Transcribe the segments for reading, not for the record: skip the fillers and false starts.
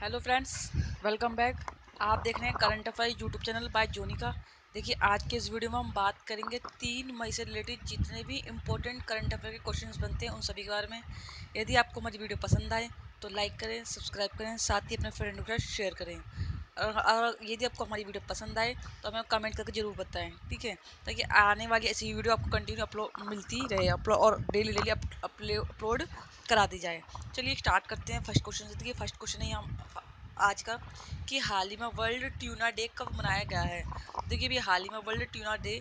Hello friends, welcome back. आप देख रहे हैं current affair YouTube channel by Jonika. देखिए, आज के इस वीडियो में हम बात करेंगे 3 मई से रिलेटेड जितने भी इम्पोर्टेंट करंट अफेयर के क्वेश्चंस बनते हैं उन सभी के बारे में। यदि आपको हमारी वीडियो पसंद आए तो लाइक करें, सब्सक्राइब करें, साथ ही अपने फ्रेंड के साथ शेयर करें। और यदि आपको हमारी वीडियो पसंद आए तो हमें कमेंट करके ज़रूर बताएं, ठीक है, ताकि आने वाली ऐसी वीडियो आपको कंटिन्यू अपलोड मिलती रहे, अपलोड और डेली डेली अपलोड करा दी जाए। चलिए स्टार्ट करते हैं फर्स्ट क्वेश्चन से। देखिए, फर्स्ट क्वेश्चन है यहाँ आज का कि हाल ही में वर्ल्ड ट्यूना डे कब मनाया गया है। देखिए भी हाल ही में वर्ल्ड ट्यूना डे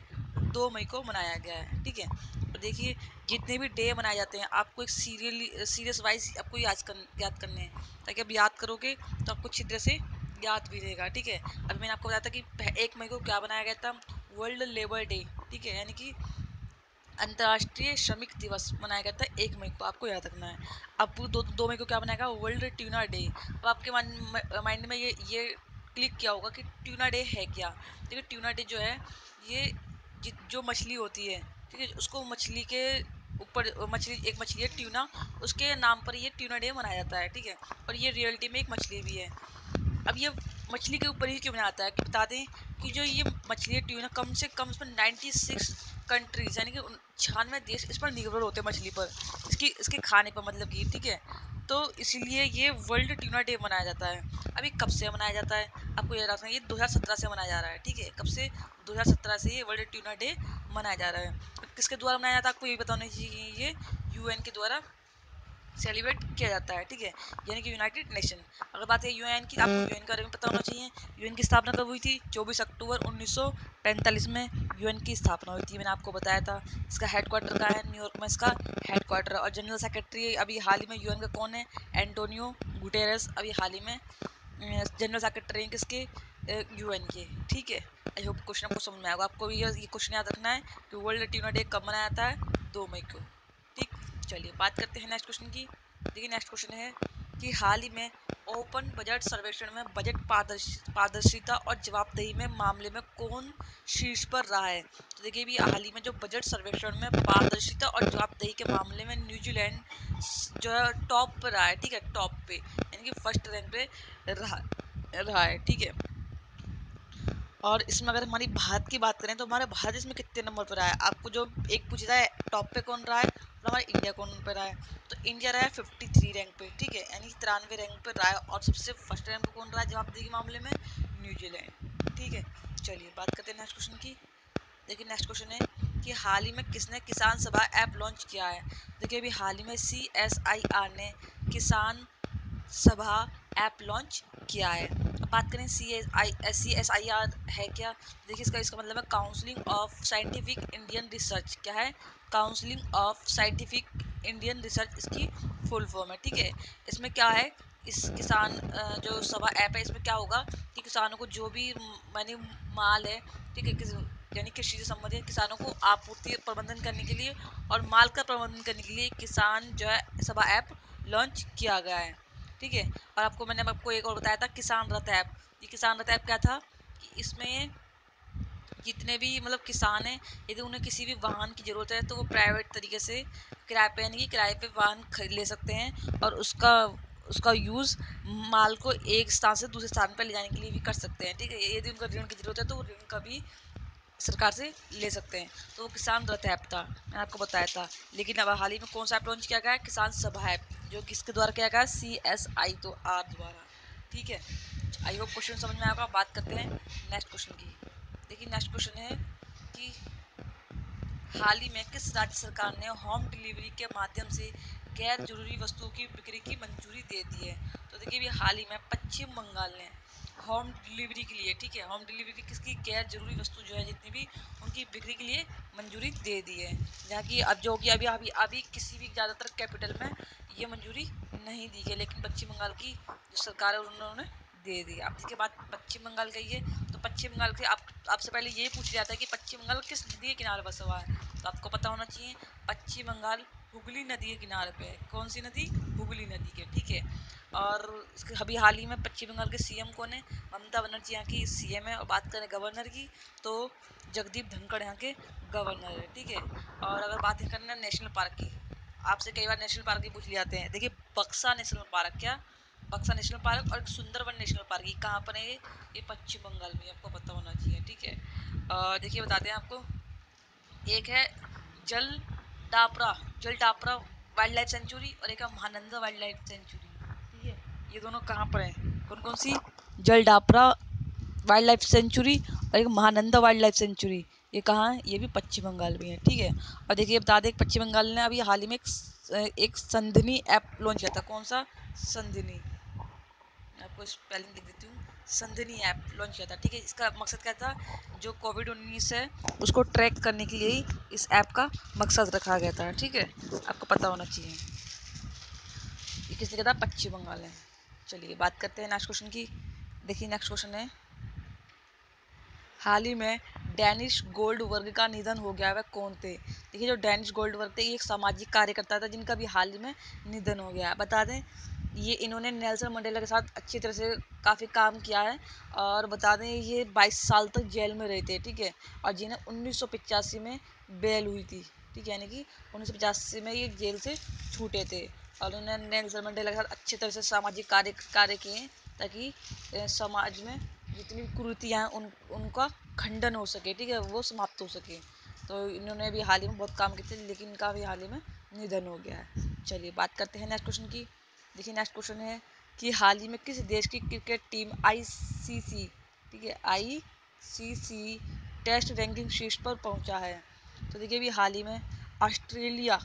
2 मई को मनाया गया है, ठीक है। तो देखिए, जितने भी डे मनाए जाते हैं आपको एक सीरियस वाइज आपको याद करने हैं, ताकि अब याद करोगे तो आपको अच्छी तरह से याद भी रहेगा, ठीक है। अभी मैंने आपको बताया था कि 1 मई को क्या बनाया गया था, वर्ल्ड लेबर डे, ठीक है, यानी कि अंतर्राष्ट्रीय श्रमिक दिवस मनाया गया था 1 मई को, आपको याद रखना है। अब 2 मई को क्या बनाएगा, वर्ल्ड ट्यूना डे। अब आपके माइंड में ये क्लिक किया होगा कि ट्यूना डे है क्या। देखिए, ट्यूना डे जो है ये जो मछली होती है, ठीक है, उसको मछली के ऊपर एक मछली है ट्यूना, उसके नाम पर ये ट्यूना डे मनाया जाता है, ठीक है। और ये रियलिटी में एक मछली भी है। अब ये मछली के ऊपर ही क्यों बनाता है कि बता दें कि जो ये मछली ट्यूना कम से कम इस पर 96 कंट्रीज यानी कि 96 देश इस पर निर्भर होते हैं मछली पर, इसके खाने पर, मतलब कि, ठीक है। तो इसीलिए ये वर्ल्ड ट्यूना डे मनाया जाता है। अभी कब से मनाया जाता है आपको याद रखना है, ये 2017 से मनाया जा रहा है, ठीक है। कब से, 2017 से ये वर्ल्ड ट्यूना डे मनाया जा रहा है। किसके द्वारा मनाया जाता है आपको ये बताना चाहिए, ये यूएन के द्वारा सेलिब्रेट किया जाता है, ठीक है, यानी कि यूनाइटेड नेशन। अगर बात है यूएन की, आपको यूएन के बारे में पता होना चाहिए। यूएन की स्थापना कब हुई थी, 24 अक्टूबर 1945 में यूएन की स्थापना हुई थी, मैंने आपको बताया था। इसका हेडक्वार्टर कहाँ है, न्यूयॉर्क में इसका हेडक्वार्टर। और जनरल सेक्रेटरी अभी हाल ही में यूएन का कौन है, एंटोनियो गुटेरेस, अभी हाल ही में जनरल सेक्रेटरी हैं किसके, यूएन के, ठीक है। आई होप क्वेश्चन आपको समझ में आएगा। आपको भी ये क्वेश्चन याद रखना है कि वर्ल्ड ट्यूना डे कब मनाया जाता है, 2 मई को, ठीक। चलिए बात करते हैं नेक्स्ट क्वेश्चन की। देखिए, नेक्स्ट क्वेश्चन है कि हाल ही में ओपन बजट सर्वेक्षण में बजट पारदर्शिता और जवाबदेही में मामले में कौन शीर्ष पर रहा है। तो देखिए भी हाल ही में जो बजट सर्वेक्षण में पारदर्शिता और जवाबदेही के मामले में न्यूजीलैंड जो है टॉप पर रहा है, ठीक है, टॉप पे, यानी कि फर्स्ट रैंक पे रहा है, ठीक है। और इसमें अगर हमारी भारत की बात करें तो हमारे भारत इसमें कितने नंबर पर आया, आपको जो एक पूछा है टॉप पे कौन रहा है और हमारा इंडिया कौन पर रहा है। तो इंडिया रहा है 53 रैंक पे, ठीक है, यानी 93 रैंक पर रहा है। और सबसे फर्स्ट रैंक पे कौन रहा है जवाबदेही के मामले में, न्यूजीलैंड, ठीक है। चलिए बात करते हैं नेक्स्ट क्वेश्चन की। देखिए, नेक्स्ट क्वेश्चन है कि हाल ही में किसने किसान सभा ऐप लॉन्च किया है। देखिए, अभी हाल ही में CSIR ने किसान सभा ऐप लॉन्च किया है। अब बात करें CSIR है क्या। देखिए, इसका मतलब है counselling of scientific Indian research. क्या है, counselling of scientific Indian research इसकी फुल फॉर्म है, ठीक है। इसमें क्या है, इस किसान जो सभा ऐप है, इसमें क्या होगा कि किसानों को जो भी मानी माल है, ठीक है, यानी कृषि से संबंधित किसानों को आपूर्ति प्रबंधन करने के लिए और माल का प्रबंधन करने के लिए किसान जो है सभा ऐप लॉन्च किया गया है, ठीक है। और मैंने आपको एक और बताया था, किसान रथ ऐप। ये किसान रथ ऐप क्या था कि इसमें जितने भी मतलब किसान हैं, यदि उन्हें किसी भी वाहन की ज़रूरत है तो वो प्राइवेट तरीके से किराए पे, यानी कि किराए पे वाहन खरीद ले सकते हैं और उसका उसका यूज़ माल को एक स्थान से दूसरे स्थान पर ले जाने के लिए भी कर सकते हैं, ठीक है। यदि उनको ऋण की ज़रूरत है तो वो ऋण का भी सरकार से ले सकते हैं। तो वो किसान रथ ऐप था, मैंने आपको बताया था। लेकिन अब हाल ही में कौन सा ऐप लॉन्च किया गया है, किसान सभा ऐप, जो किसके द्वारा किया गया है, CSI तो आर द्वारा, ठीक है। आई होप क्वेश्चन समझ में आएगा। बात करते हैं नेक्स्ट क्वेश्चन की। देखिए, नेक्स्ट क्वेश्चन है कि हाल ही में किस राज्य सरकार ने होम डिलीवरी के माध्यम से गैर जरूरी वस्तुओं की बिक्री की मंजूरी दे दी है। तो देखिए, भी हाल ही में पश्चिम बंगाल ने होम डिलीवरी के लिए, ठीक है, होम डिलीवरी किसकी, गैर जरूरी वस्तु जो है जितनी भी, उनकी बिक्री के लिए मंजूरी दे दी है। जहाँ की अब जो कि अभी अभी अभी किसी भी ज़्यादातर कैपिटल में ये मंजूरी नहीं दी गई, लेकिन पश्चिम बंगाल की जो सरकार है उन्होंने दे दी। अब इसके बाद पश्चिम बंगाल गई है, तो पश्चिम बंगाल के आपसे पहले ये पूछ जाता है कि पश्चिम बंगाल किस नदी के किनारे बसा हुआ है। तो आपको पता होना चाहिए, पश्चिम बंगाल हुगली नदी के किनारे पे है। कौन सी नदी, हुगली नदी के, ठीक है। और इसके अभी हाल ही में पश्चिम बंगाल के सीएम कौन है, ममता बनर्जी यहाँ की सीएम है। और बात करें गवर्नर की तो जगदीप धनखड़ यहाँ के गवर्नर है, ठीक है। और अगर बात करना नेशनल पार्क की, आपसे कई बार नेशनल पार्क ही पूछ लिया जाते हैं। देखिए, बक्सा नेशनल पार्क, क्या बक्सा नेशनल पार्क और एक सुंदरवन नेशनल पार्क। ये कहाँ पर है? ये पश्चिम बंगाल में, आपको पता होना चाहिए। ठीक है, देखिए बताते हैं आपको। एक है Jaldapara Jaldapara wild life sanctuary और एक है महानंदा वाइल्ड लाइफ सेंचुरी। ठीक है, ये दोनों कहाँ पर है? कौन कौन सी? जलदापरा वाइल्ड लाइफ सेंचुरी और एक महानंदा वाइल्ड लाइफ सेंचुरी। ये कहाँ है? ये भी पश्चिम बंगाल में है। ठीक है, और देखिए बता दें, पश्चिम बंगाल ने अभी हाल ही में एक संधिनी ऐप लॉन्च किया था। कौन सा? संधिनी। मैं आपको स्पेलिंग लिख देती हूँ। संधिनी ऐप लॉन्च किया था। ठीक है, इसका मकसद क्या था? जो कोविड-19 है उसको ट्रैक करने के लिए ही इस ऐप का मकसद रखा गया था। ठीक है, आपको पता होना चाहिए। ये किसने किया था? पश्चिम बंगाल ने। चलिए बात करते हैं नेक्स्ट क्वेश्चन की। देखिए नेक्स्ट क्वेश्चन है, हाल ही में डैनिश गोल्डवर्ग का निधन हो गया। वह कौन थे? देखिए, जो डैनिश गोल्डवर्ग थे, ये एक सामाजिक कार्यकर्ता था जिनका भी हाल ही में निधन हो गया। बता दें, ये इन्होंने नेल्सन मंडेला के साथ अच्छी तरह से काफ़ी काम किया है। और बता दें, ये 22 साल तक जेल में रहे थे। ठीक है, और जिन्हें 1985 में बेल हुई थी। ठीक है, यानी कि 1985 में ये जेल से छूटे थे और उन्होंने नेल्सन मंडेला के साथ अच्छी तरह से सामाजिक कार्य किए, ताकि समाज में जितनी कुरीतियाँ हैं उनका खंडन हो सके। ठीक है, वो समाप्त हो सके। तो इन्होंने भी हाल ही में बहुत काम किए थे, लेकिन इनका भी हाल ही में निधन हो गया है। चलिए बात करते हैं नेक्स्ट क्वेश्चन की। देखिए नेक्स्ट क्वेश्चन है कि हाल ही में किस देश की क्रिकेट टीम आईसीसी, ठीक है, आईसीसी टेस्ट रैंकिंग शीर्ष पर पहुंचा है? तो देखिए अभी हाल ही में ऑस्ट्रेलिया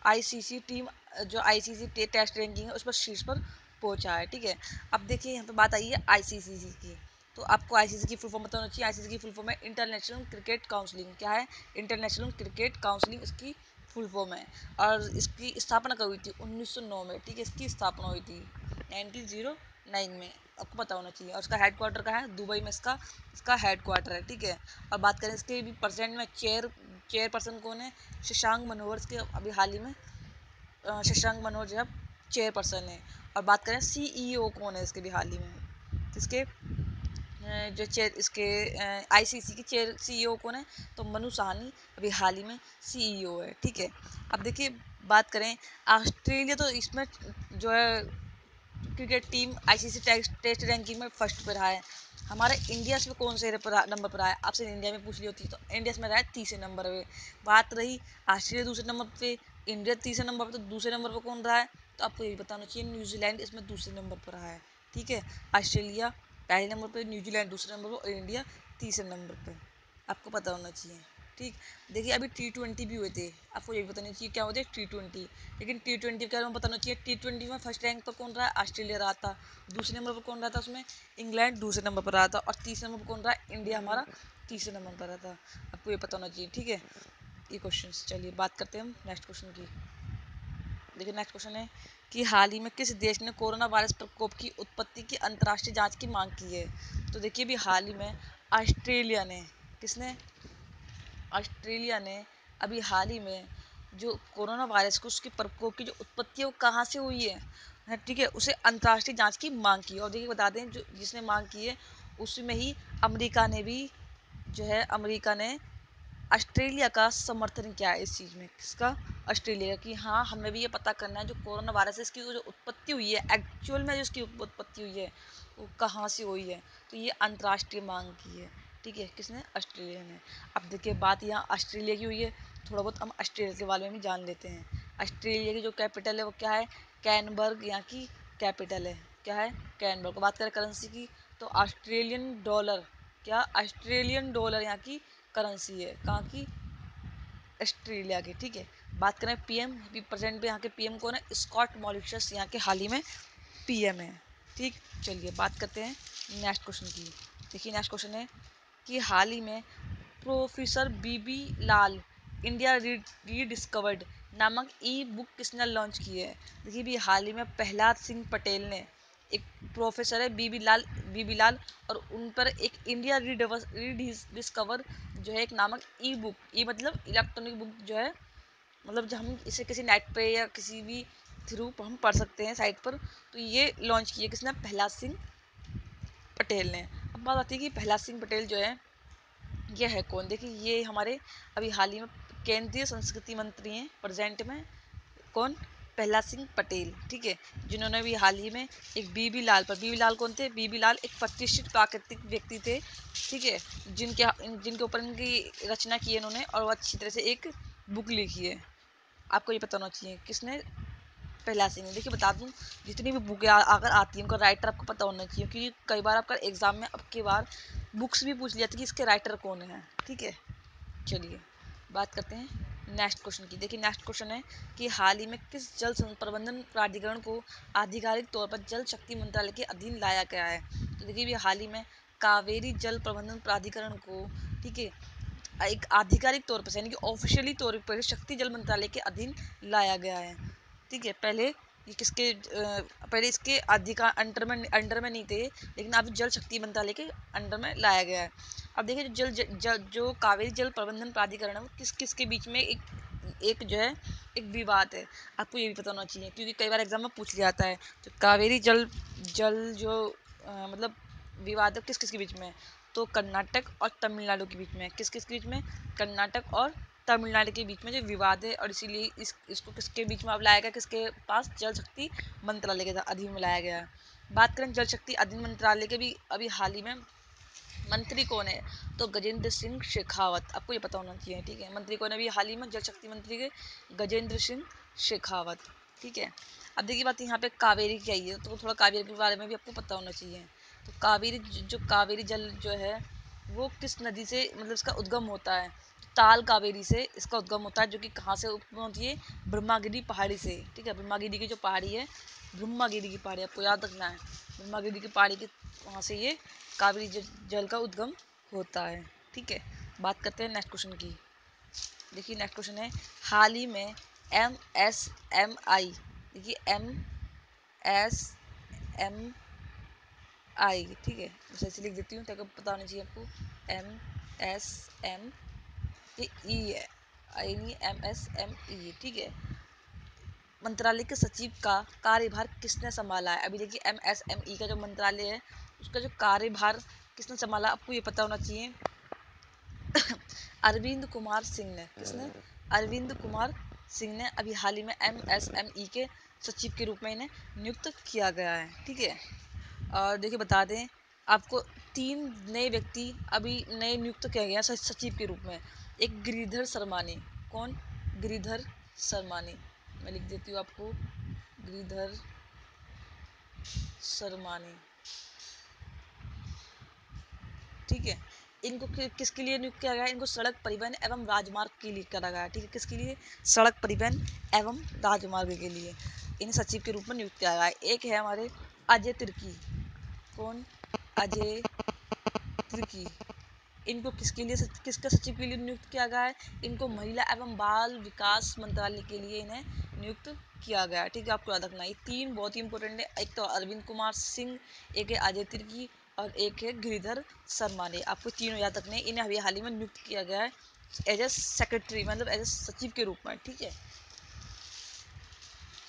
आईसीसी टीम, जो आईसीसी टेस्ट रैंकिंग है उस पर शीर्ष पर पहुंचा है। ठीक है, अब देखिए यहाँ पे बात आई है आईसीसी की। तो आपको आईसीसी की फुल फॉर्म बताना चाहिए। आईसीसी की फुल फॉर्म है इंटरनेशनल क्रिकेट काउंसिलिंग। क्या है? इंटरनेशनल क्रिकेट काउंसिलिंग इसकी फुल फॉर्म है। और इसकी स्थापना कब हुई थी? 1909 में। ठीक है, इसकी स्थापना हुई थी 1909 में, आपको पता होना चाहिए। और इसका हेड क्वार्टर कहाँ है? दुबई में इसका इसका हेड क्वार्टर है। ठीक है, और बात करें इसके भी परसेंट में, चेयर पर्सन कौन है? शशांक मनोहर। इसके अभी हाल ही में शशांक मनोहर जो है चेयरपर्सन है। और बात करें सीईओ कौन है इसके भी हाल ही में? इसके जो चेयर इसके आईसीसी की चेयर सीईओ कौन है? तो मनु साहनी अभी हाल ही में सीईओ है। ठीक है, अब देखिए बात करें ऑस्ट्रेलिया, तो इसमें जो है cricket team ICC test ranking में फर्स्ट पर रहा है। हमारे इंडिया से कौन से नंबर पर आया? आपसे इंडिया में पूछ ली होती तो इंडिया में रहा है तीसरे नंबर पे। बात रही ऑस्ट्रेलिया दूसरे नंबर पे, इंडिया तीसरे नंबर पर, तो दूसरे नंबर पर कौन रहा है? तो आपको यही बताना चाहिए, न्यूजीलैंड इसमें दूसरे नंबर पर रहा है। ठीक है, ऑस्ट्रेलिया पहले नंबर पर, न्यूजीलैंड दूसरे नंबर पर और इंडिया तीसरे नंबर पर, आपको पता होना चाहिए। ठीक, देखिए अभी T20 भी हुए थे, आपको ये भी बताना चाहिए क्या होते हैं T20। लेकिन T20 के बारे में बताना चाहिए। T20 में फर्स्ट रैंक पर कौन रहा? ऑस्ट्रेलिया रहा था। दूसरे नंबर पर कौन रहा था? उसमें इंग्लैंड दूसरे नंबर पर रहा था। और तीसरे नंबर पर कौन रहा? इंडिया हमारा तीसरे नंबर पर रहा था। आपको ये पता होना चाहिए। ठीक है, ये क्वेश्चन। चलिए बात करते हैं हम नेक्स्ट क्वेश्चन की। देखिए नेक्स्ट क्वेश्चन है कि हाल ही में किस देश ने कोरोना वायरस प्रकोप की उत्पत्ति की अंतर्राष्ट्रीय जांच की मांग की है? तो देखिए अभी हाल ही में ऑस्ट्रेलिया ने, किसने? ऑस्ट्रेलिया ने अभी हाल ही में जो कोरोना वायरस को, उसके प्रकोप की जो उत्पत्ति है वो कहाँ से हुई है, ठीक है, उसे अंतर्राष्ट्रीय जांच की मांग की। और देखिए बता दें, जो जिसने मांग की है उसमें ही अमेरिका ने भी, जो है अमेरिका ने ऑस्ट्रेलिया का समर्थन किया है इस चीज़ में। किसका? ऑस्ट्रेलिया की। हाँ, हमें भी ये पता करना है जो कोरोना वायरस है इसकी जो उत्पत्ति हुई है, एक्चुअल में जो इसकी उत्पत्ति हुई है वो कहाँ से हुई है। तो ये अंतर्राष्ट्रीय मांग की है। ठीक है, किसने? ऑस्ट्रेलिया ने। अब देखिए बात यहाँ ऑस्ट्रेलिया की हुई है, थोड़ा बहुत हम ऑस्ट्रेलिया के बारे में भी जान लेते हैं। ऑस्ट्रेलिया की जो कैपिटल है वो क्या है? कैनबर्ग यहाँ की कैपिटल है। क्या है? कैनबर्ग। बात करें करेंसी की, तो ऑस्ट्रेलियन डॉलर, क्या? ऑस्ट्रेलियन डॉलर यहाँ की करेंसी है। कहाँ की? ऑस्ट्रेलिया की। ठीक है, बात करें पीएम, अभी प्रेजेंट पे यहाँ के पीएम कौन है? स्कॉट मॉरिशस यहाँ के हाल ही में पीएम है। ठीक, चलिए बात करते हैं नेक्स्ट क्वेश्चन की। देखिए नेक्स्ट क्वेश्चन है कि हाल ही में प्रोफेसर बीबी लाल इंडिया रीडिस्कवर्ड नामक ई बुक किसने लॉन्च की है? देखिए भी हाल ही में प्रहलाद सिंह पटेल ने, एक प्रोफेसर है बीबी लाल, और उन पर एक इंडिया रीडिस्कवर जो है एक नामक ई बुक, ई मतलब इलेक्ट्रॉनिक बुक जो है, मतलब जब हम इसे किसी नेट पे या किसी भी थ्रू हम पढ़ सकते हैं साइट पर, तो ये लॉन्च किया किसने? प्रहलाद सिंह पटेल ने। अब बात आती है कि प्रहलाद सिंह पटेल जो है ये है कौन? देखिए ये हमारे अभी हाल ही में केंद्रीय संस्कृति मंत्री हैं प्रेजेंट में। कौन? प्रहलाद सिंह पटेल, ठीक है, जिन्होंने भी हाल ही में एक बीबी लाल पर, बीबी लाल कौन थे? बीबी लाल एक प्रतिष्ठित प्राकृतिक व्यक्ति थे, ठीक है, जिनके ऊपर इनकी रचना की है इन्होंने, और वो अच्छी तरह से एक बुक लिखी है। आपको ये पता होना चाहिए किसने? प्रहलाद सिंह। देखिए बता दूं, जितनी भी बुकें अगर आती हैं उनका राइटर आपको पता होना चाहिए, क्योंकि कई बार आपका एग्जाम में अब की बार बुक्स भी पूछ लिया था कि इसके राइटर कौन है, ठीक है। चलिए बात करते हैं नेक्स्ट क्वेश्चन की। देखिए नेक्स्ट क्वेश्चन है कि हाल ही में किस जल प्रबंधन प्राधिकरण को आधिकारिक तौर पर जल शक्ति मंत्रालय के अधीन लाया गया है? तो देखिए हाल ही में कावेरी जल प्रबंधन प्राधिकरण को, ठीक है, एक आधिकारिक तौर पर यानी कि ऑफिशियली तौर पर शक्ति जल मंत्रालय के अधीन लाया गया है, ठीक है। पहले ये किसके पहले इसके अधिकार अंडर में नहीं थे, लेकिन अब जल शक्ति मंत्रालय के अंडर में लाया गया है। अब देखिए जो कावेरी जल प्रबंधन प्राधिकरण है वो किस किस के बीच में एक जो है एक विवाद है। आपको ये भी पता होना चाहिए, क्योंकि कई बार एग्जाम में पूछ लिया जाता है। तो कावेरी जल जल जो मतलब विवाद है किस किस के बीच में? तो कर्नाटक और तमिलनाडु के बीच में। किस किस के बीच में? कर्नाटक और तमिलनाडु के बीच में जो विवाद है, और इसीलिए इसको किसके बीच में अब लाया गया? किसके पास? जल शक्ति मंत्रालय के अधीन में लाया गया है। बात करें जल शक्ति अधीन मंत्रालय के भी अभी हाल ही में मंत्री कौन है? तो गजेंद्र सिंह शेखावत। आपको ये पता होना चाहिए, ठीक है। मंत्री कौन है अभी हाल ही में जल शक्ति मंत्री के? गजेंद्र सिंह शेखावत, ठीक है। अब देखिए बात यहाँ पे कावेरी की आई है, तो थोड़ा कावेरी के बारे में भी आपको पता होना चाहिए। तो कावेरी जो कावेरी जल जो है वो किस नदी से मतलब इसका उद्गम होता है? ताल कावेरी से इसका उद्गम होता है, जो कि कहाँ से उत्पन्न होती है? ब्रह्मागिरी पहाड़ी से, ठीक है। ब्रह्मागिरी की जो पहाड़ी है, ब्रह्मागिरी की पहाड़ी आपको याद रखना है, ब्रह्मागिरी की पहाड़ी के वहाँ से ये कावेरी जल का उद्गम होता है, ठीक है। बात करते हैं नेक्स्ट क्वेश्चन की। देखिए नेक्स्ट क्वेश्चन है हाल ही में MSMI, देखिए MSMI, ठीक है, बस ऐसे लिख देती हूँ ताकि पता होना चाहिए आपको। MSM ये ई है, आई नहीं, MSME, ठीक है। मंत्रालय के सचिव का कार्यभार किसने संभाला है? अभी देखिए MSME का जो मंत्रालय है उसका जो कार्यभार किसने संभाला, आपको ये पता होना चाहिए। अरविंद कुमार सिंह ने। किसने? अरविंद कुमार सिंह ने अभी हाल ही में MSME के सचिव के रूप में इन्हें नियुक्त किया गया है, ठीक है। और देखिए बता दें आपको 3 नए व्यक्ति अभी नए नियुक्त किया गया सचिव के रूप में। एक गिरिधर शर्मानी। कौन? गिरिधर शर्मानी। मैं लिख देती हूँ आपको, गिरिधर शर्मानी, ठीक है। इनको किसके लिए नियुक्त किया गया है? इनको सड़क परिवहन एवं राजमार्ग के लिए करा गया है, ठीक है। किसके लिए? सड़क परिवहन एवं राजमार्ग के लिए इन सचिव के रूप में नियुक्त किया गया है। एक है हमारे अजय तिर्की। कौन? अजय तिर्की। इनको किसके लिए किसके सचिव के लिए नियुक्त किया गया है? इनको महिला एवं बाल विकास मंत्रालय के लिए इन्हें नियुक्त किया गया है, ठीक है। आपको याद रखना ये 3 बहुत ही इंपॉर्टेंट है। एक तो अरविंद कुमार सिंह, एक है अजय तिर्की और एक है गिरिधर शर्मानी। आपको तीनों याद रखने हैं। इन्हें अभी हाल ही में नियुक्त किया गया है एज ए सेक्रेटरी, मतलब एज ए सचिव के रूप में, ठीक है।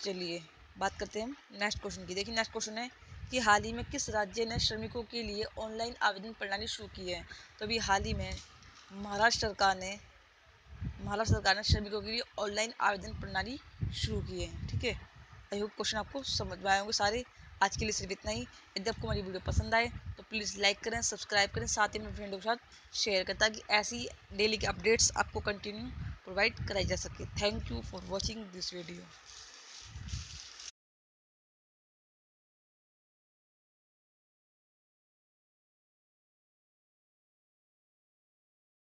चलिए बात करते हैं नेक्स्ट क्वेश्चन की। देखिए नेक्स्ट क्वेश्चन है कि हाल ही में किस राज्य ने श्रमिकों के लिए ऑनलाइन आवेदन प्रणाली शुरू की है? तो अभी हाल ही में महाराष्ट्र सरकार ने श्रमिकों के लिए ऑनलाइन आवेदन प्रणाली शुरू की है, ठीक है। आई होप क्वेश्चन आपको समझ में आए होंगे सारे। आज के लिए सिर्फ इतना ही। यदि आपको हमारी वीडियो पसंद आए तो प्लीज़ लाइक करें, सब्सक्राइब करें, साथ ही अपने फ्रेंडों के साथ शेयर करें, ताकि ऐसी डेली की अपडेट्स आपको कंटिन्यू प्रोवाइड कराई जा सके। Thank you for watching this video.